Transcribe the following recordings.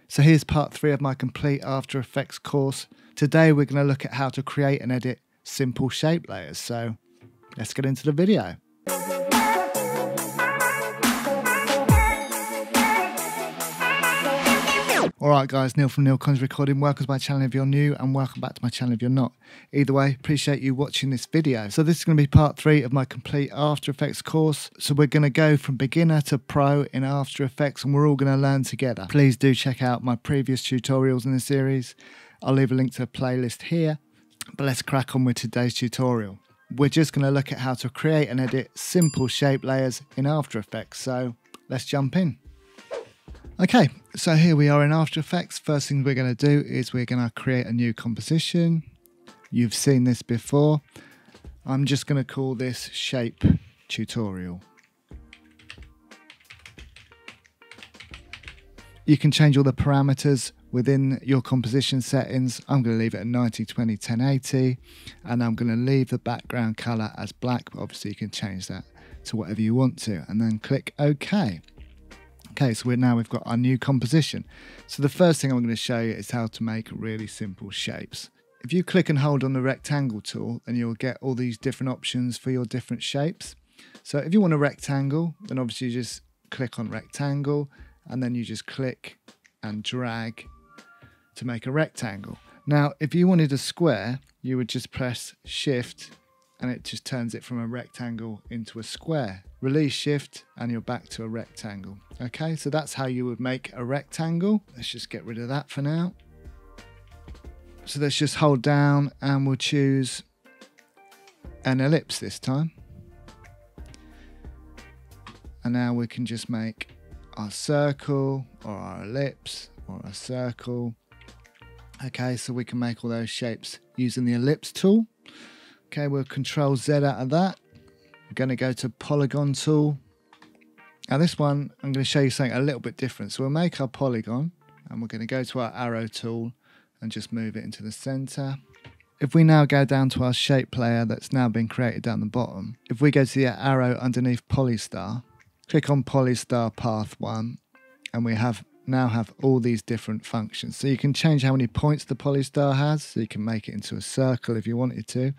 So here's part 3 of my complete After Effects course. Today we're going to look at how to create and edit simple shape layers. So let's get into the video. Alright guys, Neil from Neil Cons Recording. Welcome to my channel if you're new, and welcome back to my channel if you're not. Either way, appreciate you watching this video. So this is going to be part 3 of my complete After Effects course. So we're going to go from beginner to pro in After Effects, and we're all going to learn together. Please do check out my previous tutorials in the series. I'll leave a link to a playlist here. But let's crack on with today's tutorial. We're just going to look at how to create and edit simple shape layers in After Effects. So let's jump in. Okay, so here we are in After Effects. First thing we're going to do is we're going to create a new composition. You've seen this before. I'm just going to call this shape tutorial. You can change all the parameters within your composition settings. I'm going to leave it at 90, 20, 1080, and I'm going to leave the background color as black, but obviously you can change that to whatever you want to, and then click OK. Okay, so we've got our new composition. So the first thing I'm going to show you is how to make really simple shapes. If you click and hold on the rectangle tool, then you'll get all these different options for your different shapes. So if you want a rectangle, then obviously you just click on rectangle, and then you just click and drag to make a rectangle. Now, if you wanted a square, you would just press Shift, and it just turns it from a rectangle into a square. Release Shift and you're back to a rectangle. Okay, so that's how you would make a rectangle. Let's just get rid of that for now. So let's just hold down and we'll choose an ellipse this time. And now we can just make our circle or our ellipse or a circle. Okay, so we can make all those shapes using the ellipse tool. Okay, we'll Control Z out of that. We're going to go to Polygon tool. Now this one, I'm going to show you something a little bit different. So we'll make our polygon, and we're going to go to our arrow tool and just move it into the center. If we now go down to our shape layer that's now been created down the bottom, if we go to the arrow underneath Polystar, click on Polystar Path 1, and we now have all these different functions. So you can change how many points the polystar has, so you can make it into a circle if you wanted to.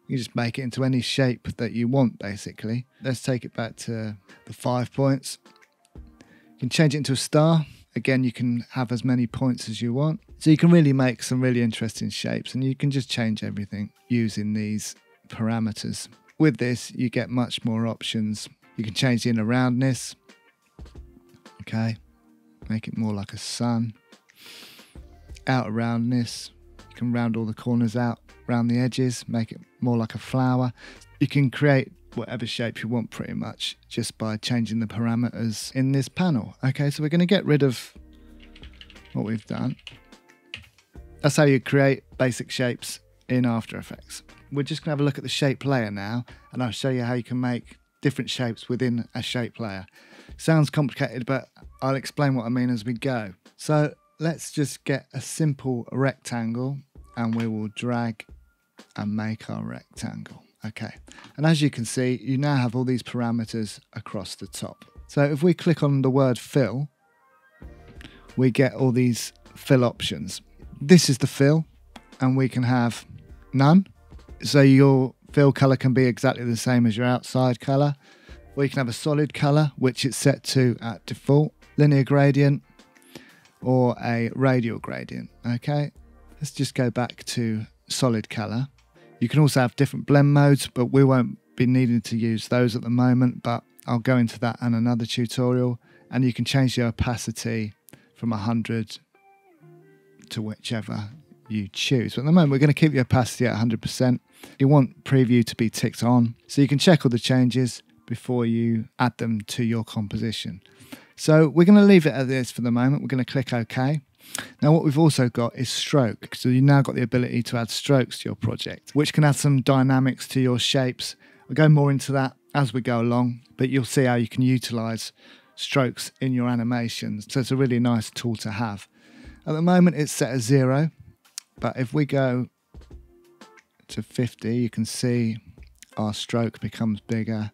You just make it into any shape that you want, basically. Let's take it back to the 5 points. You can change it into a star. Again, you can have as many points as you want. So you can really make some really interesting shapes, and you can just change everything using these parameters. With this, you get much more options. You can change the inner roundness. Okay. Make it more like a sun. Outer roundness. You can round all the corners out, round the edges, make it more like a flower. You can create whatever shape you want pretty much just by changing the parameters in this panel. Okay, so we're going to get rid of what we've done. That's how you create basic shapes in After Effects. We're just going to have a look at the shape layer now, and I'll show you how you can make different shapes within a shape layer. Sounds complicated, but I'll explain what I mean as we go. So let's just get a simple rectangle, and we will drag and make our rectangle. Okay, and as you can see, you now have all these parameters across the top. So if we click on the word fill, we get all these fill options. This is the fill, and we can have none. So your fill color can be exactly the same as your outside color. Or you can have a solid color, which it's set to at default, linear gradient, or a radial gradient. Okay, let's just go back to solid color. You can also have different blend modes, but we won't be needing to use those at the moment, but I'll go into that in another tutorial. And you can change the opacity from 100 to whichever you choose. But at the moment, we're going to keep the opacity at 100%. You want preview to be ticked on, so you can check all the changes before you add them to your composition. So we're going to leave it at this for the moment. We're going to click OK. Now what we've also got is stroke. So you've now got the ability to add strokes to your project, which can add some dynamics to your shapes. We'll go more into that as we go along, but you'll see how you can utilize strokes in your animations. So it's a really nice tool to have. At the moment it's set as 0, but if we go to 50, you can see our stroke becomes bigger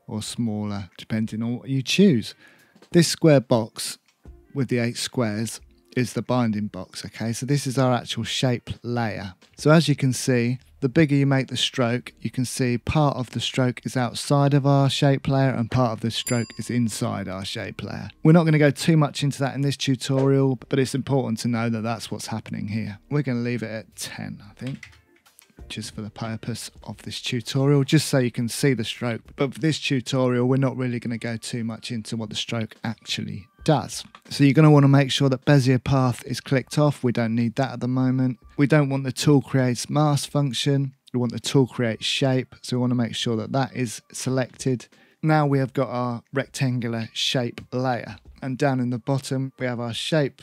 or smaller depending on what you choose. This square box with the 8 squares is the binding box. Okay, so this is our actual shape layer. So as you can see, the bigger you make the stroke, you can see part of the stroke is outside of our shape layer and part of the stroke is inside our shape layer. We're not going to go too much into that in this tutorial, but it's important to know that that's what's happening here. We're going to leave it at 10, I think, just for the purpose of this tutorial, just so you can see the stroke. But for this tutorial, we're not really going to go too much into what the stroke actually does. So you're going to want to make sure that Bezier path is clicked off. We don't need that at the moment. We don't want the tool creates mask function. We want the tool create shape. So we want to make sure that that is selected. Now we have got our rectangular shape layer. And down in the bottom, we have our shape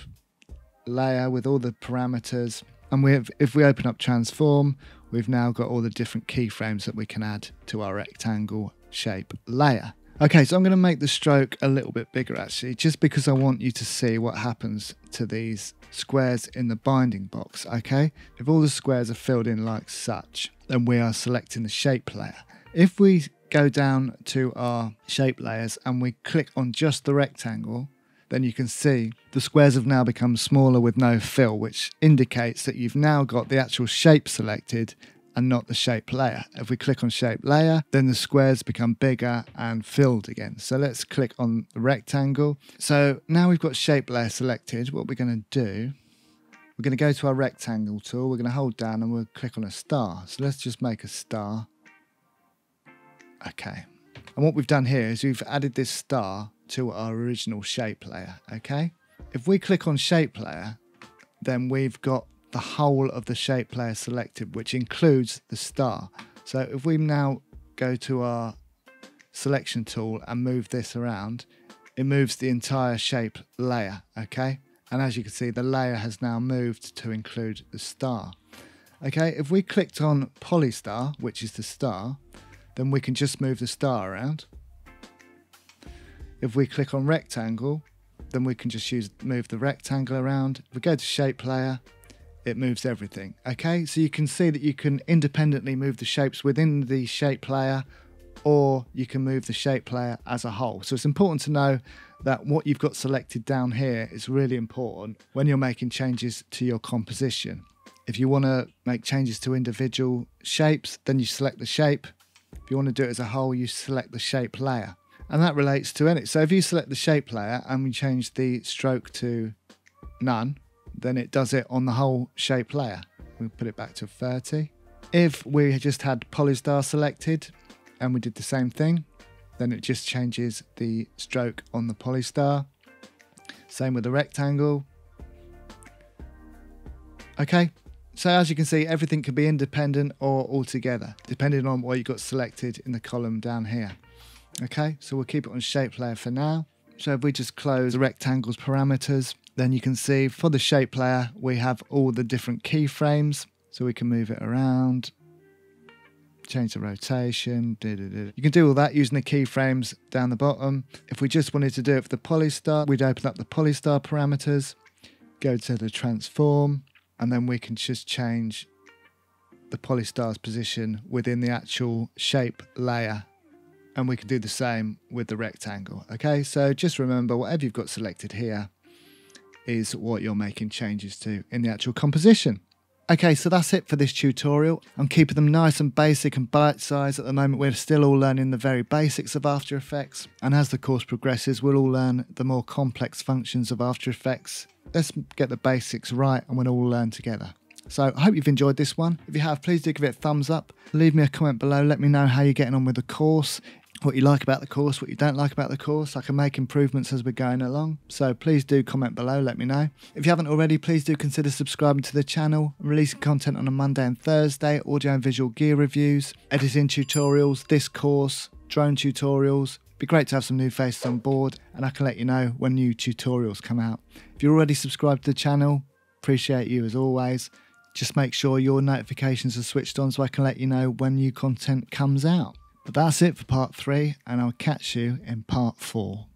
layer with all the parameters. And if we open up transform, we've now got all the different keyframes that we can add to our rectangle shape layer. Okay, so I'm going to make the stroke a little bit bigger actually, just because I want you to see what happens to these squares in the binding box, okay? If all the squares are filled in like such, then we are selecting the shape layer. If we go down to our shape layers and we click on just the rectangle, then you can see the squares have now become smaller with no fill, which indicates that you've now got the actual shape selected and not the shape layer. If we click on shape layer, then the squares become bigger and filled again. So let's click on the rectangle. So now we've got shape layer selected, what we're going to do, we're going to go to our rectangle tool, we're going to hold down and we'll click on a star. So let's just make a star. Okay. And what we've done here is we've added this star to our original shape layer, okay? If we click on shape layer, then we've got the whole of the shape layer selected, which includes the star. So if we now go to our selection tool and move this around, it moves the entire shape layer, okay? And as you can see, the layer has now moved to include the star. Okay, if we clicked on polystar, which is the star, then we can just move the star around. If we click on rectangle, then we can just move the rectangle around. If we go to shape layer, it moves everything. Okay, so you can see that you can independently move the shapes within the shape layer, or you can move the shape layer as a whole. So it's important to know that what you've got selected down here is really important when you're making changes to your composition. If you want to make changes to individual shapes, then you select the shape. If you want to do it as a whole, you select the shape layer. And that relates to it. So if you select the shape layer and we change the stroke to none, then it does it on the whole shape layer. We'll put it back to 30. If we just had polystar selected and we did the same thing, then it just changes the stroke on the polystar. Same with the rectangle. Okay, so as you can see, everything can be independent or all together, depending on what you got selected in the column down here. Okay, so we'll keep it on shape layer for now. So if we just close the rectangle's parameters, then you can see for the shape layer, we have all the different keyframes. So we can move it around, change the rotation. You can do all that using the keyframes down the bottom. If we just wanted to do it for the polystar, we'd open up the polystar parameters, go to the transform, and then we can just change the polystar's position within the actual shape layer. And we can do the same with the rectangle. Okay, so just remember, whatever you've got selected here is what you're making changes to in the actual composition. Okay, so that's it for this tutorial. I'm keeping them nice and basic and bite-sized. At the moment, we're still all learning the very basics of After Effects. And as the course progresses, we'll all learn the more complex functions of After Effects. Let's get the basics right and we'll all learn together. So I hope you've enjoyed this one. If you have, please do give it a thumbs up. Leave me a comment below. Let me know how you're getting on with the course, what you like about the course, what you don't like about the course. I can make improvements as we're going along. So please do comment below, let me know. If you haven't already, please do consider subscribing to the channel. I'm releasing content on a Monday and Thursday, audio and visual gear reviews, editing tutorials, this course, drone tutorials. It'd be great to have some new faces on board, and I can let you know when new tutorials come out. If you're already subscribed to the channel, appreciate you as always. Just make sure your notifications are switched on so I can let you know when new content comes out. But that's it for part 3, and I'll catch you in part 4.